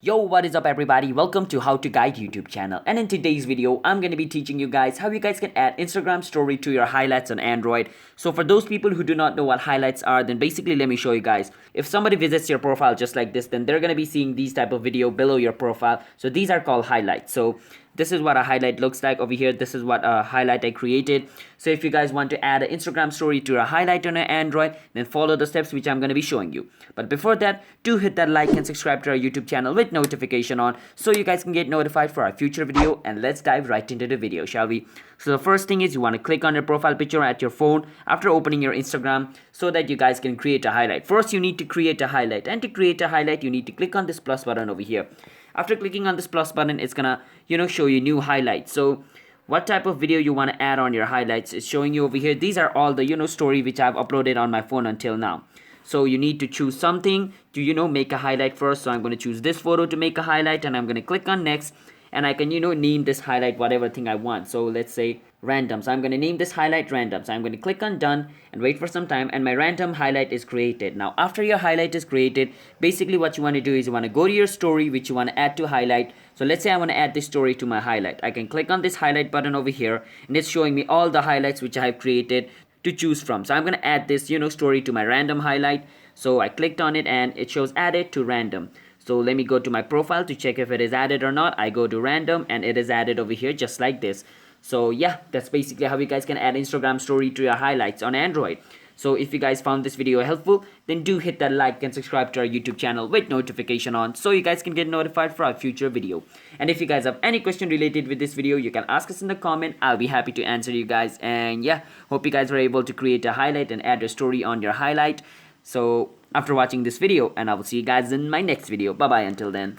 Yo, what is up everybody? Welcome to How to Guide YouTube channel. And in today's video, I'm going to be teaching you guys how you guys can add Instagram story to your highlights on Android. So for those people who do not know what highlights are, then basically let me show you guys. If somebody visits your profile just like this, then they're going to be seeing these type of video below your profile. So these are called highlights. So this is what a highlight looks like over here. This is what a highlight I created. So if you guys want to add an Instagram story to a highlight on an Android, then follow the steps which I'm going to be showing you. But before that, do hit that like and subscribe to our YouTube channel with notification on so you guys can get notified for our future video. And let's dive right into the video, shall we? So the first thing is you want to click on your profile picture at your phone after opening your Instagram so that you guys can create a highlight. First, you need to create a highlight. And to create a highlight, you need to click on this plus button over here. After clicking on this plus button, it's gonna show you new highlights. So what type of video you want to add on your highlights is showing you over here. These are all the story which I've uploaded on my phone until now. So you need to choose something to make a highlight first. So I'm going to choose this photo to make a highlight, and I'm going to click on next, and I can name this highlight whatever thing I want. So let's say random. So I'm going to name this highlight random. So I'm going to click on done and wait for some time, and my random highlight is created. Now after your highlight is created, basically what you want to do is you want to go to your story which you want to add to highlight. So let's say I want to add this story to my highlight. I can click on this highlight button over here, and it's showing me all the highlights which I have created to choose from. So I'm going to add this story to my random highlight. So I clicked on it and it shows added to random. So let me go to my profile to check if it is added or not. I go to random and it is added over here just like this. So yeah, that's basically how you guys can add Instagram story to your highlights on Android. So if you guys found this video helpful, then do hit that like and subscribe to our YouTube channel with notification on so you guys can get notified for our future video. And if you guys have any question related with this video, you can ask us in the comment. I'll be happy to answer you guys. And yeah, hope you guys were able to create a highlight and add a story on your highlight. So after watching this video, and I will see you guys in my next video. Bye bye until then.